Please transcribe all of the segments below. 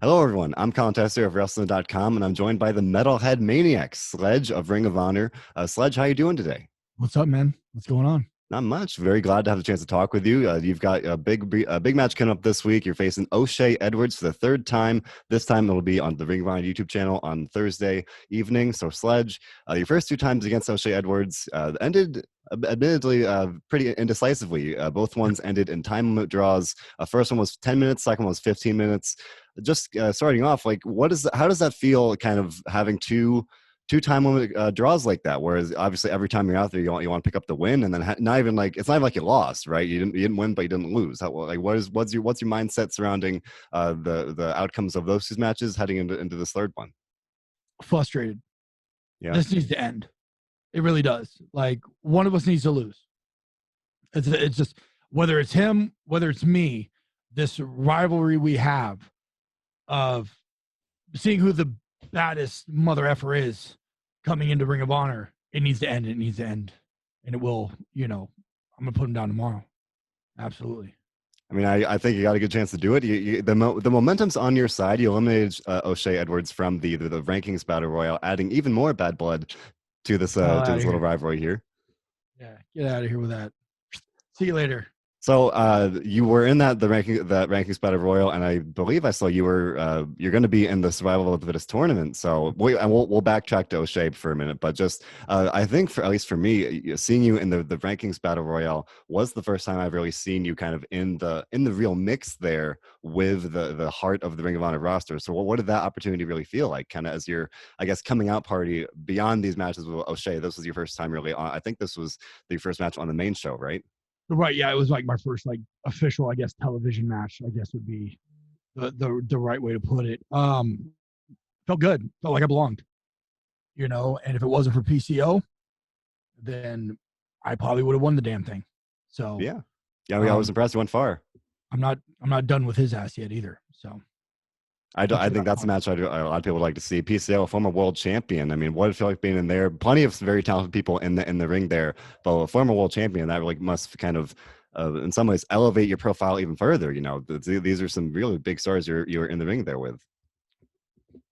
Hello, everyone. I'm Colin Tester of WrestleZone.com, and I'm joined by the Metalhead Maniac, Sledge of Ring of Honor. Sledge, how you doing today? What's up, man? What's going on? Not much. Very glad to have the chance to talk with you. You've got a big match coming up this week. You're facing O'Shea Edwards for the third time. This time it'll be on the Ring of Honor YouTube channel on Thursday evening. So, Sledge, your first two times against O'Shea Edwards ended admittedly pretty indecisively. Both ones ended in time limit draws. First one was 10 minutes. Second one was 15 minutes. Just starting off, like, how does that feel, kind of having two time limit draws like that? Whereas obviously every time you're out there, you want to pick up the win, and then it's not even like you lost, right? You didn't win, but you didn't lose. What's your mindset surrounding the outcomes of those two matches heading into this third one? Frustrated. Yeah, this needs to end. It really does. Like, one of us needs to lose. It's just, whether it's him, whether it's me, this rivalry we have of seeing who the baddest mother effer is coming into Ring of Honor, it needs to end. It needs to end. And it will, I'm going to put him down tomorrow. Absolutely. I mean, I think you got a good chance to do it. The momentum's on your side. You eliminated O'Shea Edwards from the rankings battle royale, adding even more bad blood to this little rivalry here. Yeah, get out of here with that. See you later. So you were in that rankings battle royal, and I believe I saw you're going to be in the survival of the fittest tournament. So we'll backtrack to O'Shea for a minute, but just I think at least for me, seeing you in the rankings battle royal was the first time I've really seen you kind of in the real mix there with the heart of the Ring of Honor roster. So what did that opportunity really feel like, kind of as your, I guess, coming out party beyond these matches with O'Shea? This was your first time really on. I think this was the first match on the main show, right? Right, yeah, it was like my first official, I guess, television match, I guess would be the right way to put it. Felt good, felt like I belonged, and if it wasn't for PCO, then I probably would have won the damn thing. So yeah, I was impressed. You went far. I'm not done with his ass yet either. So I think that's a match a lot of people would like to see. PCO, a former world champion. I mean, what did it feel like being in there? Plenty of very talented people in the ring there, but a former world champion, that really must kind of, in some ways, elevate your profile even further. These are some really big stars you're in the ring there with.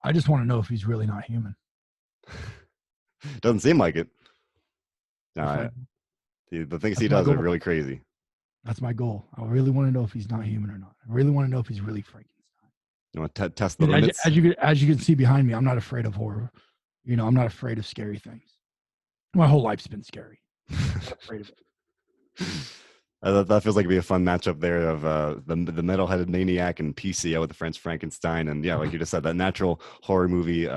I just want to know if he's really not human. Doesn't seem like it. The things he does are really crazy. That's my goal. I really want to know if he's not human or not. I really want to know if he's really Frankenstein. You want to test the limits? As you can see behind me, I'm not afraid of horror. I'm not afraid of scary things. My whole life's been scary. I'm not afraid of it. That feels like it'd be a fun matchup there of the metal-headed maniac and PCO with the French Frankenstein, and yeah, like you just said, that natural horror movie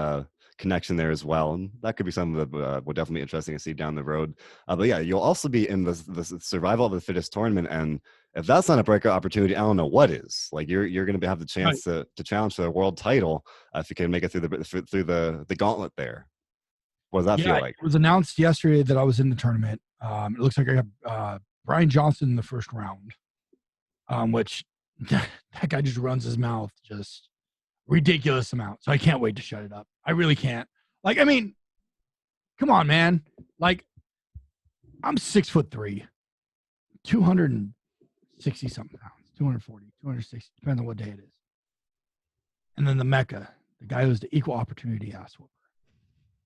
connection there as well, and that could be something that would definitely be interesting to see down the road. But yeah, you'll also be in the survival of the fittest tournament, and if that's not a breakout opportunity, I don't know what is. Like, you're going to have the chance to challenge for the world title if you can make it through the gauntlet there. What does that feel like? It was announced yesterday that I was in the tournament. It looks like I got Brian Johnson in the first round, which that guy just runs his mouth just ridiculous amount. So I can't wait to shut it up. I really can't. Like, I mean, come on, man. Like, I'm 6'3", 260 something pounds, 240, 260, depending on what day it is. And then the Mecca, the guy who's the equal opportunity ass whooper,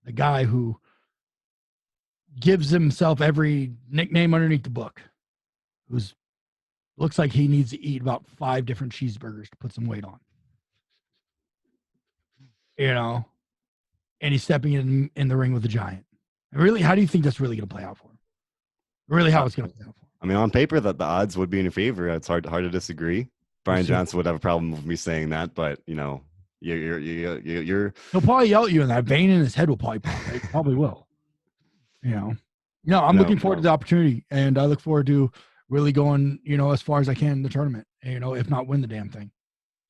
the guy who gives himself every nickname underneath the book, who's looks like he needs to eat about 5 different cheeseburgers to put some weight on. And he's stepping in the ring with a giant. And really, how do you think that's really going to play out for him? Really, how it's going to play out for him? I mean, on paper, that the odds would be in your favor. It's hard to disagree. Brian Johnson would have a problem with me saying that, but you're. He'll probably yell at you, and that vein in his head will probably pop. It probably will. No, I'm looking forward to the opportunity, and I look forward to really going, as far as I can in the tournament. If not win the damn thing.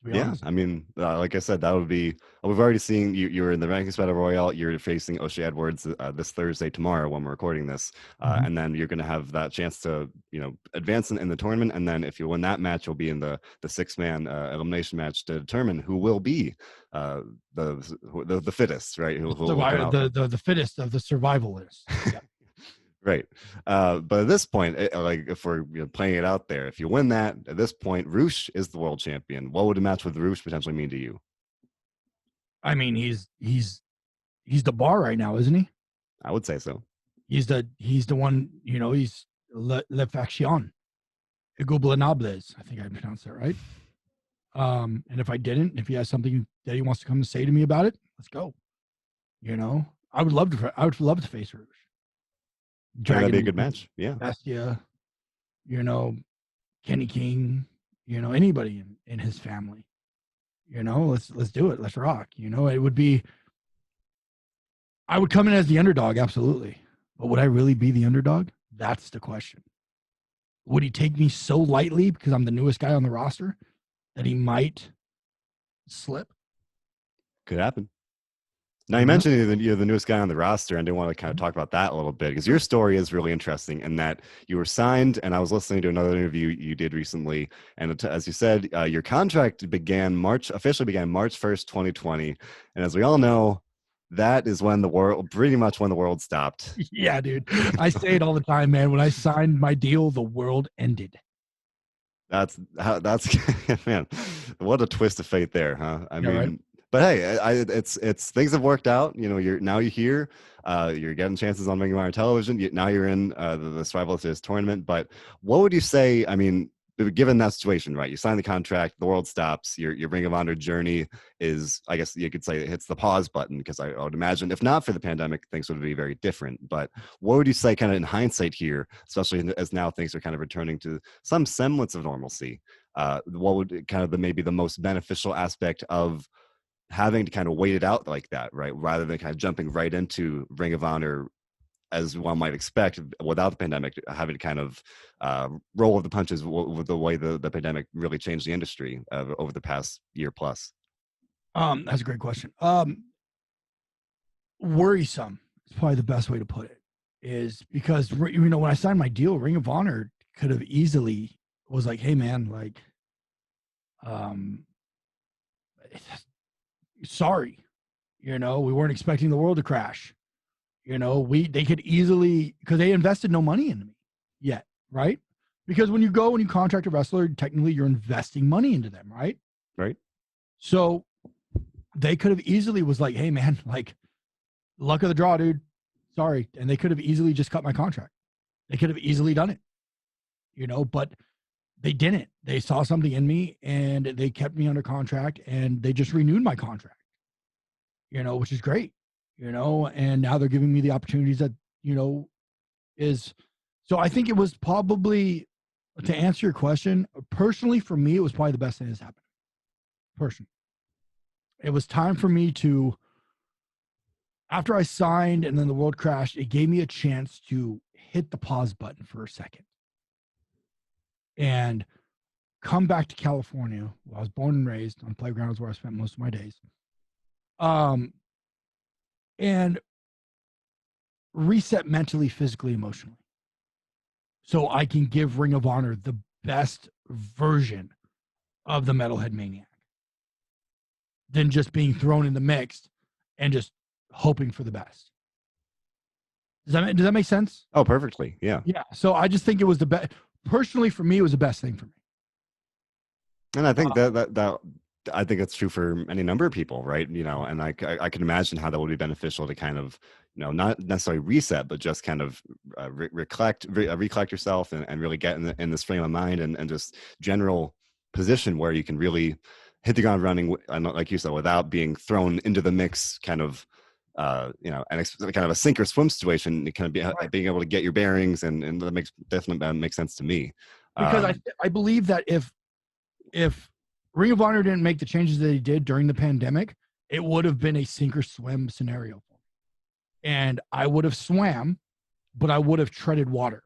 Yeah, I mean, like I said, that would be. We've already seen you're in the rankings battle royale. You're facing O'Shea Edwards this Thursday, tomorrow, when we're recording this, and then you're going to have that chance to advance in the tournament. And then if you win that match, you'll be in the 6-man elimination match to determine who will be the fittest, right? The fittest of the survivalists. Yeah. Right. But at this point, like if we're playing it out there, if you win that, at this point, Roosh is the world champion. What would a match with Roosh potentially mean to you? I mean, he's the bar right now, isn't he? I would say so. He's the one, he's le faction. Igoblenables. I think I pronounced that right. And if I didn't, if he has something that he wants to come and say to me about it, let's go. I would love to face Rouge. That'd be a good match. Yeah. Bestia, Kenny King, anybody in his family. Let's do it. Let's rock. It would be, I would come in as the underdog, absolutely. But would I really be the underdog? That's the question. Would he take me so lightly because I'm the newest guy on the roster that he might slip? Could happen. Now, you mentioned you're the newest guy on the roster, and I didn't want to kind of talk about that a little bit because your story is really interesting in that you were signed, and I was listening to another interview you did recently, and as you said, your contract officially began March 1st, 2020, and as we all know, that is pretty much when the world stopped. Yeah, dude. I say it all the time, man. When I signed my deal, the world ended. That's man, what a twist of fate there, huh? I mean, right? But hey, it's things have worked out. You're here. You're getting chances on Ring of Honor television. Now you're in the Survival of this tournament. But what would you say? I mean, given that situation, right? You sign the contract, the world stops. Your Ring of Honor journey is, I guess you could say, it hits the pause button because I would imagine if not for the pandemic, things would be very different. But what would you say, kind of in hindsight here, especially as now things are kind of returning to some semblance of normalcy? What would kind of maybe the most beneficial aspect of having to kind of wait it out like that, right? Rather than kind of jumping right into Ring of Honor as one might expect without the pandemic, having to kind of roll with the punches with the way the pandemic really changed the industry over the past year plus. That's a great question. Worrisome is probably the best way to put it, is because, when I signed my deal, Ring of Honor could have easily was like, hey man, like, sorry, we weren't expecting the world to crash. They could easily, because they invested no money into me yet, right? Because when you go and you contract a wrestler, technically you're investing money into them, right? Right. So they could have easily was like, hey man, like, luck of the draw, dude. Sorry. And they could have easily just cut my contract. They could have easily done it, but they didn't. They saw something in me and they kept me under contract and they just renewed my contract, which is great, and now they're giving me the opportunities that, is. So I think it was probably, to answer your question, personally, for me, it was probably the best thing that's happened. Personally, it was time for me to, after I signed and then the world crashed, it gave me a chance to hit the pause button for a second and come back to California, where I was born and raised on playgrounds where I spent most of my days. And reset mentally, physically, emotionally. So I can give Ring of Honor the best version of the Metalhead Maniac than just being thrown in the mix and just hoping for the best. Does that make sense? Oh, perfectly. Yeah. Yeah. So I just think it was the best. Personally, for me, it was the best thing for me. And I think that I think it's true for any number of people, right? And I can imagine how that would be beneficial to kind of, not necessarily reset, but just kind of recollect yourself and really get in this frame of mind and just general position where you can really hit the ground running, and like you said, without being thrown into the mix, kind of, and kind of a sink or swim situation, kind of being able to get your bearings, and that definitely makes sense to me. Because I believe that if Ring of Honor didn't make the changes that he did during the pandemic, it would have been a sink or swim scenario for me. And I would have swam, but I would have treaded water.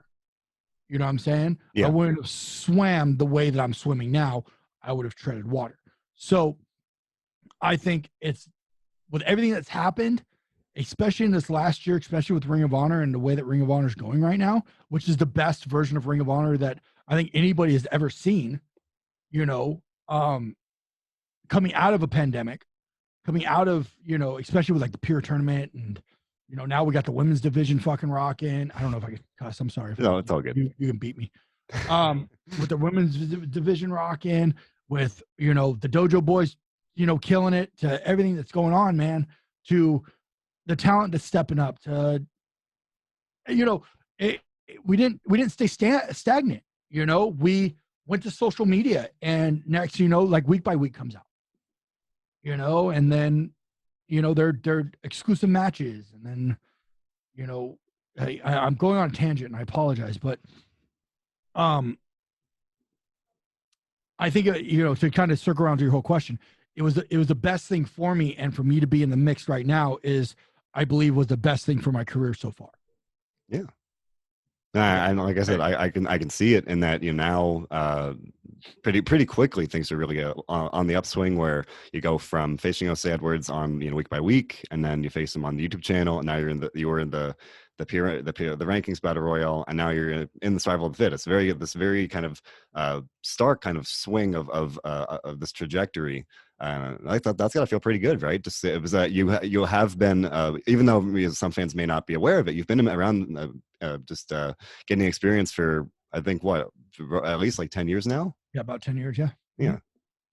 You know what I'm saying? Yeah. I wouldn't have swam the way that I'm swimming now. I would have treaded water. So I think it's, with everything that's happened, especially in this last year, especially with Ring of Honor and the way that Ring of Honor is going right now, which is the best version of Ring of Honor that I think anybody has ever seen, coming out of a pandemic, coming out of, especially with like the Pure tournament and, now we got the women's division fucking rocking. I don't know if I can cuss. I'm sorry. No, it's all good. You can beat me. With the women's division rocking, with the dojo boys, killing it, to everything that's going on, man, to the talent that's stepping up, to we didn't stay stagnant. We went to social media, and next, like week by week comes out, and then they're exclusive matches, and then I'm going on a tangent, and I apologize, but I think to kind of circle around to your whole question, it was the best thing for me, and for me to be in the mix right now is, I believe, was the best thing for my career so far. Yeah. And like I said, I can see it in that now pretty quickly things are really on the upswing, where you go from facing Jose Edwards on week by week, and then you face him on the YouTube channel, and now you were in the rankings battle royal, and now you're in the survival of the fittest. This very kind of stark kind of swing of this trajectory. I thought that's got to feel pretty good, right? Just it was that you have been, even though some fans may not be aware of it, you've been around just getting experience for, I think, at least like 10 years now. Yeah, about 10 years. Yeah. Yeah.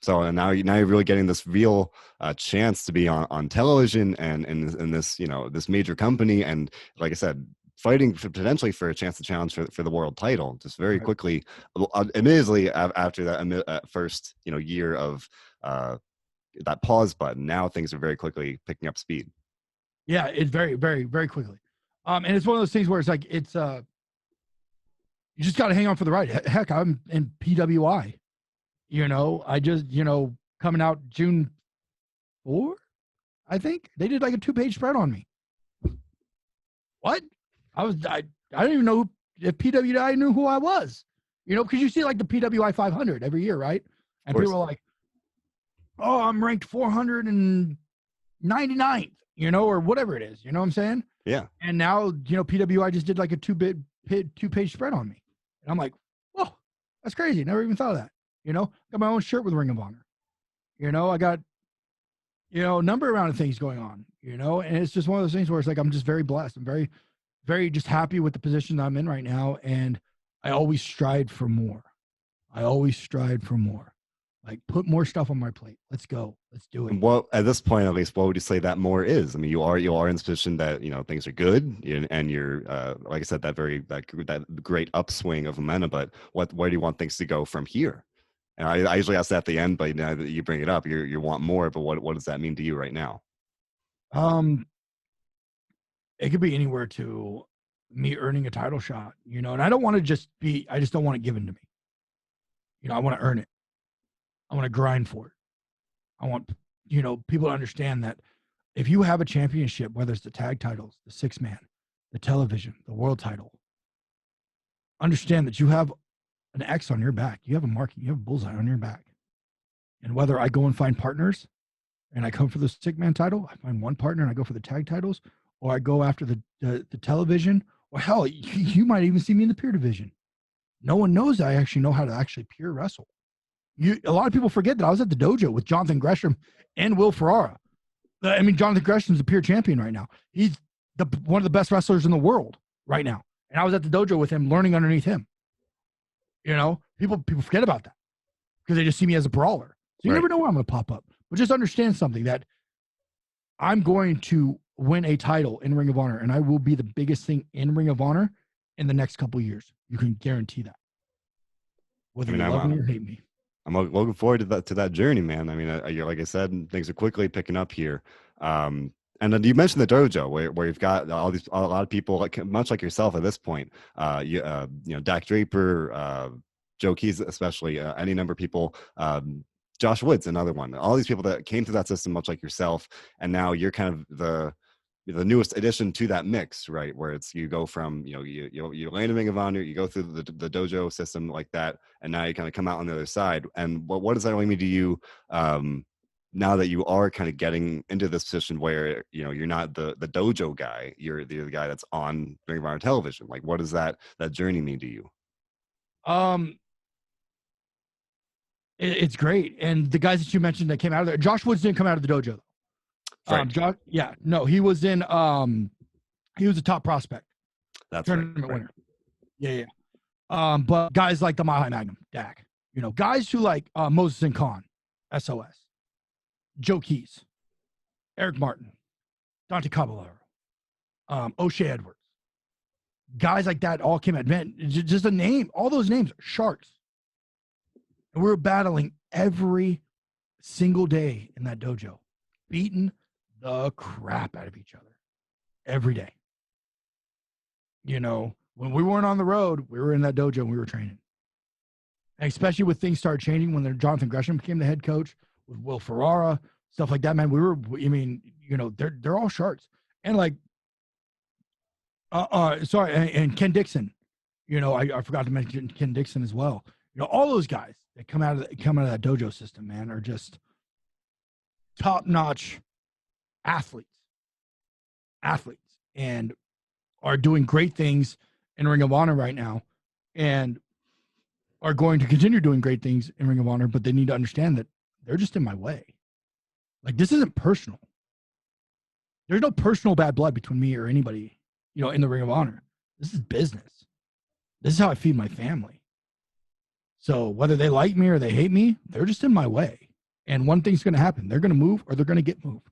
So now you're really getting this real chance to be on television and in this this major company, and like I said, fighting potentially for a chance to challenge for the world title just very quickly. Admittedly, after that first year of that pause button, now things are very quickly picking up speed. Yeah, it's very, very, very quickly. And it's one of those things where it's like, it's you just got to hang on for the ride. Heck, I'm in PWI. I just coming out June 4, I think they did like a 2-page spread on me. What? I don't even know if PWI knew who I was. Because you see like the PWI 500 every year, right? And people are like, oh, I'm ranked 499th, or whatever it is. You know what I'm saying? Yeah. And now, PWI just did like a 2-page spread on me. And I'm like, whoa, that's crazy. Never even thought of that. Got my own shirt with Ring of Honor. I got, a number of round of things going on, and it's just one of those things where it's like, I'm just very blessed. I'm very, very just happy with the position that I'm in right now. And I always strive for more. Like, put more stuff on my plate. Let's go. Let's do it. Well, at this point, at least, what would you say that more is? I mean, you are in this position that things are good, and you're like I said, that great upswing of momentum. But where do you want things to go from here? And I usually ask that at the end, but now that you bring it up, you want more. But what does that mean to you right now? It could be anywhere to me earning a title shot, and I don't want to just be. I just don't want it given to me. I want to earn it. I want to grind for it. I want, people to understand that if you have a championship, whether it's the tag titles, the 6-man, the television, the world title, understand that you have an X on your back. You have a marking. You have a bullseye on your back. And whether I go and find partners and I come for the 6-man title, I find one partner and I go for the tag titles, or I go after the television, or hell, you might even see me in the peer division. No one knows I actually know how to actually peer wrestle. A lot of people forget that I was at the dojo with Jonathan Gresham and Will Ferrara. I mean, Jonathan Gresham's a peer champion right now. He's one of the best wrestlers in the world right now. And I was at the dojo with him, learning underneath him. People forget about that because they just see me as a brawler. So you never know where I'm going to pop up. But just understand something, that I'm going to win a title in Ring of Honor, and I will be the biggest thing in Ring of Honor in the next couple of years. You can guarantee that. Whether you love me or hate me. I'm looking forward to that journey, man. I mean, like I said, things are quickly picking up here. And then you mentioned the dojo, where you've got a lot of people, much like yourself at this point. Dak Draper, Joe Keys, especially, any number of people. Josh Woods, another one. All these people that came through that system, much like yourself, and now you're kind of the newest addition to that mix, right? Where it's you go from you land in Ring of Honor, you go through the dojo system like that, and now you kind of come out on the other side. And what does that really mean to you now that you are kind of getting into this position where you're not the dojo guy, you're the guy that's on Ring of Honor television? Like, what does that journey mean to you? It's great. And the guys that you mentioned that came out of there, Josh Woods didn't come out of the dojo. Right. He was in He was a top prospect. That's tournament right. winner. Yeah. But guys like the Mile High Magnum, Dak, guys who like Moses and Khan, SOS, Joe Keys, Eric Martin, Dante Caballero, O'Shea Edwards. Guys like that all came at just a name. All those names are sharks. And we were battling every single day in that dojo, beating the crap out of each other every day. When we weren't on the road, we were in that dojo and we were training. And especially with things started changing when Jonathan Gresham became the head coach, with Will Ferrara, stuff like that, man, they're all sharks. And like, and Ken Dixon, I forgot to mention Ken Dixon as well. All those guys that come out of that dojo system, man, are just top-notch athletes, and are doing great things in Ring of Honor right now, and are going to continue doing great things in Ring of Honor, but they need to understand that they're just in my way. Like, this isn't personal. There's no personal bad blood between me or anybody, in the Ring of Honor. This is business. This is how I feed my family. So whether they like me or they hate me, they're just in my way. And one thing's going to happen. They're going to move or they're going to get moved.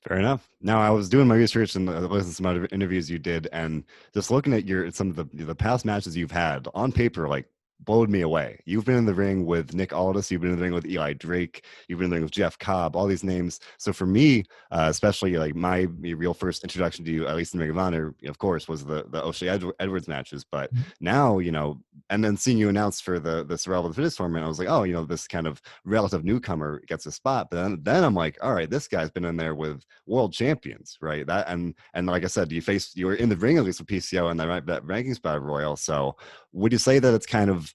Fair enough. Now, I was doing my research and listening to some other interviews you did, and just looking at some of the past matches you've had on paper, like, blowed me away. You've been in the ring with Nick Aldis, you've been in the ring with Eli Drake, you've been in the ring with Jeff Cobb, all these names. So for me, especially like my real first introduction to you, at least in Ring of Honor, of course, was the O'Shea Edwards matches. But now, and then seeing you announce for the Survival of the Fittest tournament, I was like, oh, this kind of relative newcomer gets a spot. But then I'm like, all right, this guy's been in there with world champions, right? That and like I said, you were in the ring at least with PCO and that rankings battle royal. So would you say that it's kind of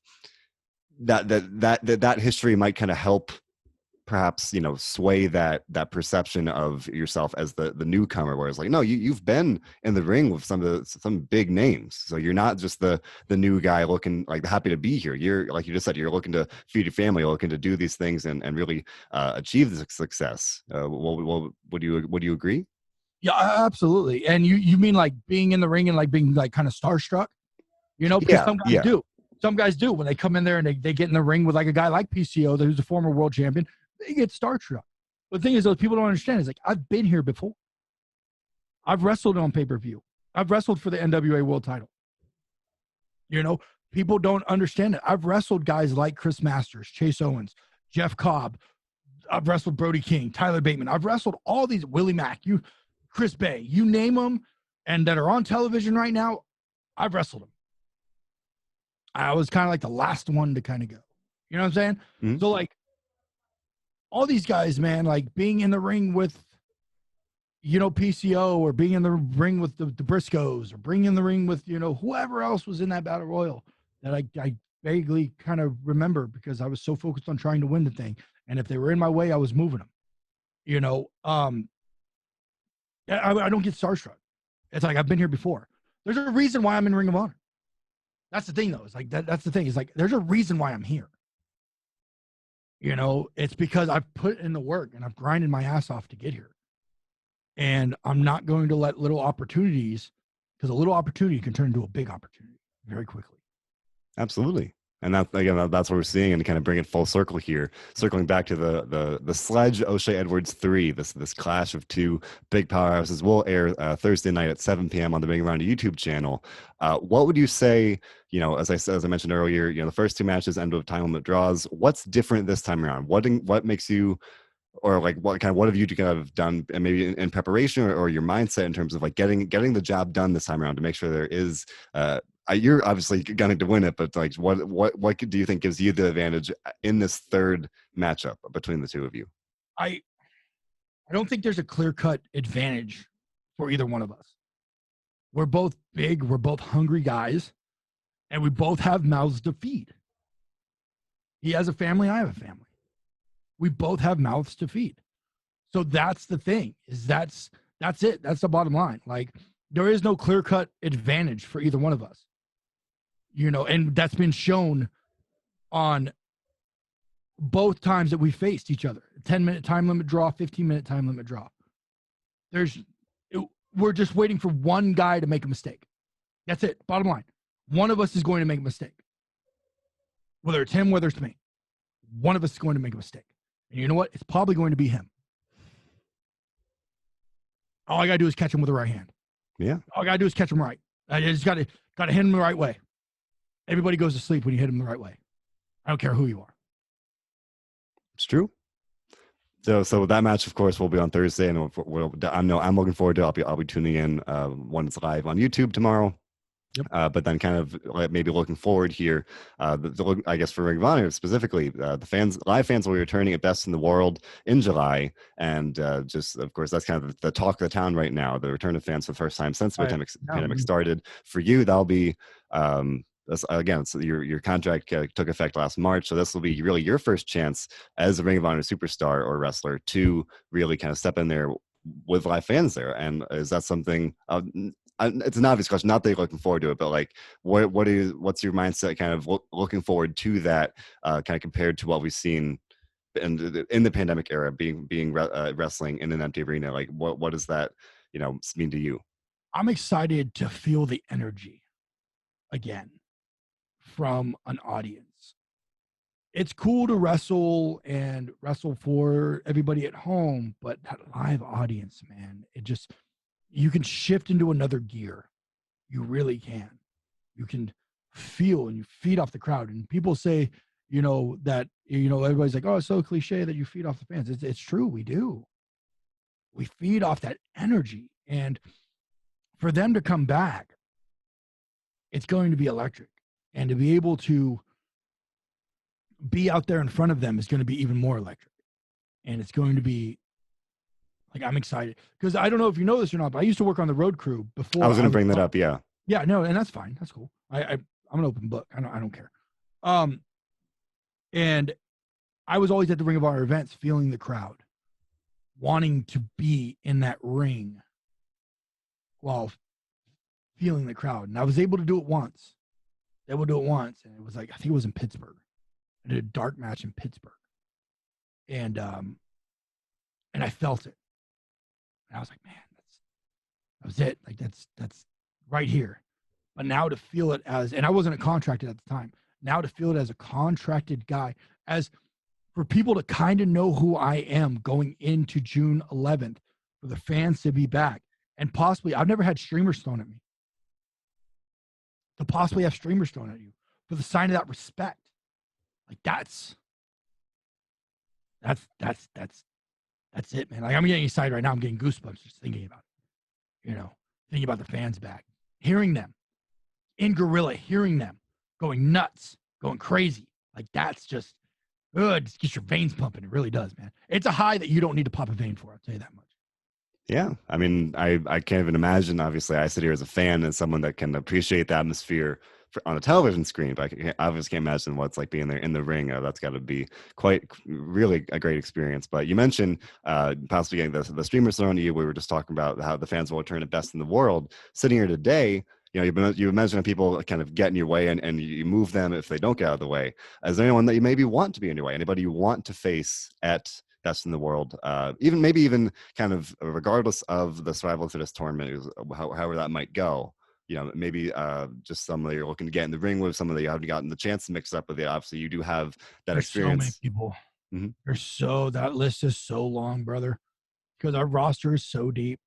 that history might kind of help perhaps sway that perception of yourself as the newcomer, whereas like, no, you've been in the ring with some big names, so you're not just the new guy looking like happy to be here. You're, like you just said, you're looking to feed your family, looking to do these things and really achieve the success. Would you agree? Yeah, absolutely. And you mean like being in the ring and like being like kind of starstruck, because yeah. Some guys do when they come in there and they get in the ring with like a guy like PCO, who's a former world champion, they get starstruck. But the thing is, those people don't understand is like, I've been here before. I've wrestled on pay-per-view. I've wrestled for the NWA world title. People don't understand it. I've wrestled guys like Chris Masters, Chase Owens, Jeff Cobb. I've wrestled Brody King, Tyler Bateman. I've wrestled all these, Willie Mack, Chris Bay, you name them, and that are on television right now, I've wrestled them. I was kind of like the last one to kind of go. You know what I'm saying? Mm-hmm. So like all these guys, man, like being in the ring with, PCO, or being in the ring with the Briscoes, or being in the ring with, whoever else was in that battle royal that I vaguely kind of remember because I was so focused on trying to win the thing. And if they were in my way, I was moving them, I don't get starstruck. It's like, I've been here before. There's a reason why I'm in Ring of Honor. That's the thing, though. It's like that's the thing. It's like there's a reason why I'm here. It's because I've put in the work and I've grinded my ass off to get here. And I'm not going to let little opportunities, because a little opportunity can turn into a big opportunity very quickly. Absolutely. And that's what we're seeing, and kind of bring it full circle here, circling back to the Sledge O'Shea Edwards 3, this clash of two big powerhouses will air Thursday night at 7 p.m. on the Ring Around YouTube channel. What would you say, as I mentioned earlier, the first two matches end with time limit draws. What's different this time around? What makes you, or like what have you kind of done, and maybe in preparation or your mindset in terms of like getting the job done this time around to make sure there is you're obviously gunning to win it, but like what do you think gives you the advantage in this third matchup between the two of you? I don't think there's a clear-cut advantage for either one of us. We're both big, we're both hungry guys, and we both have mouths to feed. He has a family, I have a family. We both have mouths to feed. So that's the thing, is that's it. That's the bottom line. Like, there is no clear-cut advantage for either one of us. And that's been shown on both times that we faced each other. 10-minute time limit draw, 15-minute time limit draw. we're just waiting for one guy to make a mistake. That's it. Bottom line. One of us is going to make a mistake. Whether it's him, whether it's me. One of us is going to make a mistake. And you know what? It's probably going to be him. All I got to do is catch him with the right hand. Yeah. All I got to do is catch him right. I just got to hit him the right way. Everybody goes to sleep when you hit him the right way. I don't care who you are. It's true. So that match, of course, will be on Thursday, and I'm looking forward to it. I'll be tuning in when it's live on YouTube tomorrow. Yep. But then kind of maybe looking forward here, I guess for Ring of Honor specifically, the live fans will be returning at Best in the World in July. And just, of course, that's kind of the talk of the town right now, the return of fans for the first time since the pandemic started. For you, that'll be, again, so your contract took effect last March. So this will be really your first chance as a Ring of Honor superstar or wrestler to really kind of step in there with live fans there. And is that something... it's an obvious question, not that you're looking forward to it, but like what's your mindset kind of looking forward to that kind of compared to what we've seen in the pandemic era, being wrestling in an empty arena? Like what does that mean to you? I'm excited to feel the energy again from an audience. It's cool to wrestle for everybody at home, but that live audience, man, you can shift into another gear. You really can. You can feel and you feed off the crowd. And people say, that, everybody's like, oh, it's so cliche that you feed off the fans. It's true. We do. We feed off that energy. And for them to come back, it's going to be electric. And to be able to be out there in front of them is going to be even more electric. And it's going to be, like, I'm excited because I don't know if you know this or not, but I used to work on the road crew before. I was going to bring that up. Yeah. Yeah, no, and that's fine. That's cool. I'm an open book. I don't care. And I was always at the Ring of Honor events, feeling the crowd, wanting to be in that ring while feeling the crowd. And I was able to do it once. And it was like, I think it was in Pittsburgh. I did a dark match in Pittsburgh. And I felt it. And I was like, man, that was it. Like that's right here. But now to feel it and I wasn't contracted at the time. Now to feel it as a contracted guy, as for people to kind of know who I am going into June 11th, for the fans to be back, and possibly, I've never had streamers thrown at me. To possibly have streamers thrown at you for the sign of that respect, like that's it, man. Like I'm getting excited right now. I'm getting goosebumps just thinking about it. Thinking about the fans back, hearing them in Gorilla, hearing them going nuts, going crazy. Like that's just good. Just gets your veins pumping. It really does, man. It's a high that you don't need to pop a vein for. I'll tell you that much. Yeah. I mean, I can't even imagine. Obviously, I sit here as a fan and someone that can appreciate the atmosphere on a television screen, but I obviously can't imagine what it's like being there in the ring. That's got to be really a great experience. But you mentioned possibly getting the streamers thrown to you. We were just talking about how the fans will return at Best in the World. Sitting here today, you mentioned people kind of get in your way and you move them if they don't get out of the way. Is there anyone that you maybe want to be in your way? Anybody you want to face at Best in the World? Even kind of regardless of the survival to this tournament, however that might go. Maybe just somebody you're looking to get in the ring with, somebody you haven't gotten the chance to mix up with. Obviously, you do have that experience. So many people. Mm-hmm. That list is so long, brother, because our roster is so deep.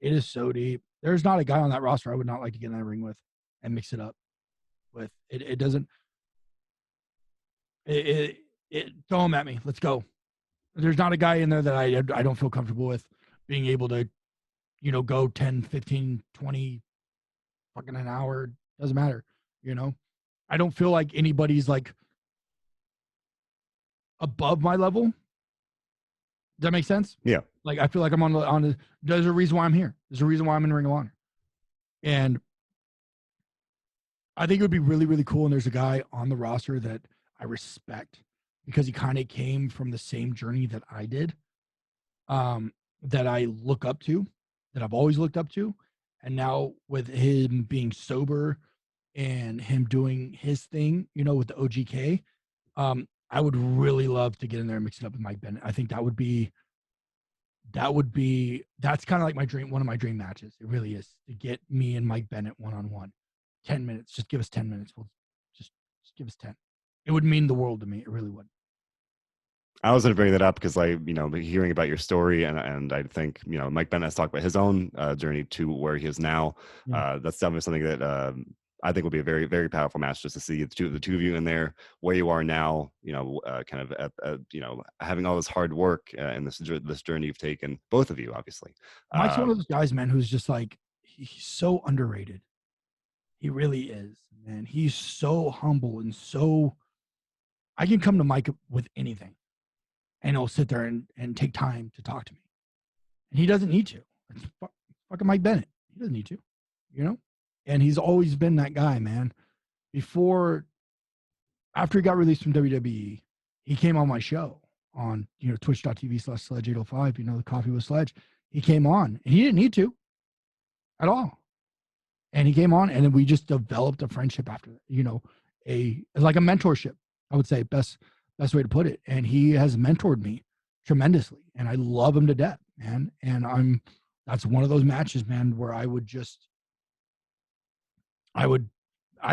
It is so deep. There's not a guy on that roster I would not like to get in that ring with and mix it up with. It doesn't. Throw them at me. Let's go. There's not a guy in there that I don't feel comfortable with being able to, go 10, 15, 20, fucking an hour. Doesn't matter. I don't feel like anybody's like above my level. Does that make sense? Yeah. Like I feel like I'm on the. There's a reason why I'm here. There's a reason why I'm in Ring of Honor, and I think it would be really, really cool. And there's a guy on the roster that I respect because he kind of came from the same journey that I did, that I look up to, that I've always looked up to. And now with him being sober and him doing his thing, with the OGK, I would really love to get in there and mix it up with Mike Bennett. I think that would be that's kind of like my dream, one of my dream matches. It really is, to get me and Mike Bennett one-on-one. 10 minutes. Just give us 10 minutes. We'll just give us 10. It would mean the world to me. It really would. I was going to bring that up because hearing about your story, and I think, Mike Bennett has talked about his own journey to where he is now. Yeah. That's definitely something that I think will be a very, very powerful match, just to see the two of you in there, where you are now, kind of at having all this hard work and this journey you've taken, both of you, obviously. Mike's one of those guys, man, who's just like, he's so underrated. He really is, man. He's so humble and so, I can come to Mike with anything and he'll sit there and take time to talk to me. And he doesn't need to. It's fucking Mike Bennett. He doesn't need to, And he's always been that guy, man. After he got released from WWE, he came on my show on, twitch.tv/Sledge805, the Coffee with Sledge. He came on and he didn't need to at all. And he came on and then we just developed a friendship after that, like a mentorship, I would say, best way to put it. And he has mentored me tremendously and I love him to death, man. And that's one of those matches, man, where I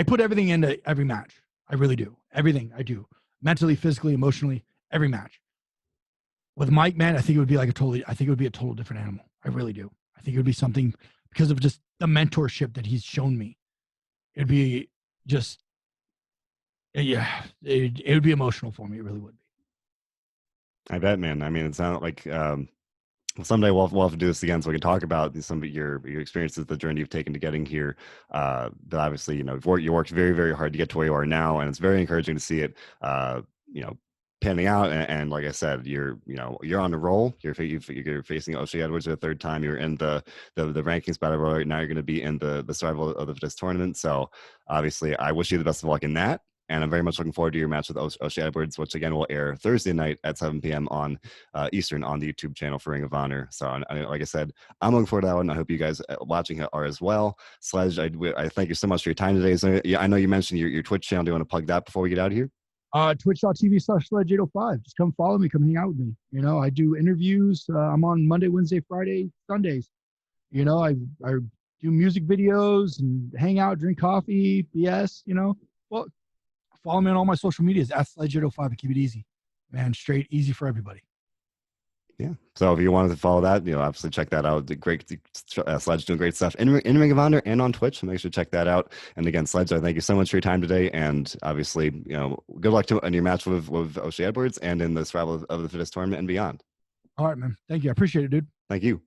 put everything into every match. I really do. Everything I do, mentally, physically, emotionally, every match. With Mike, man, I think it would be a total different animal. I really do. I think it would be something, because of just the mentorship that he's shown me. It'd be just, yeah, it would be emotional for me. It really would be. I bet, man. I mean, it's not like someday we'll have to do this again so we can talk about some of your experiences, the journey you've taken to getting here. But obviously, you worked very, very hard to get to where you are now, and it's very encouraging to see it, panning out. And like I said, you're on a roll. You're facing O'Shea Edwards for the third time. You're in the rankings battle royal. Now you're going to be in the survival of the fittest tournament. So obviously, I wish you the best of luck in that. And I'm very much looking forward to your match with O'Shea Edwards, which again will air Thursday night at 7 p.m. on Eastern on the YouTube channel for Ring of Honor. So, like I said, I'm looking forward to that one. I hope you guys watching are as well. Sledge, I thank you so much for your time today. So, I know you mentioned your Twitch channel. Do you want to plug that before we get out of here? Twitch.tv/Sledge805. Just come follow me. Come hang out with me. I do interviews. I'm on Monday, Wednesday, Friday, Sundays. I do music videos and hang out, drink coffee, BS. Well, follow me on all my social medias at Sledge805 and keep it easy, man. Straight, easy for everybody. Yeah. So if you wanted to follow that, obviously check that out. Great, Sledge doing great stuff in Ring of Honor and on Twitch. So make sure to check that out. And again, Sledge, I thank you so much for your time today. And obviously, good luck in your match with O'Shea Edwards and in the survival of the fittest tournament and beyond. All right, man. Thank you. I appreciate it, dude. Thank you.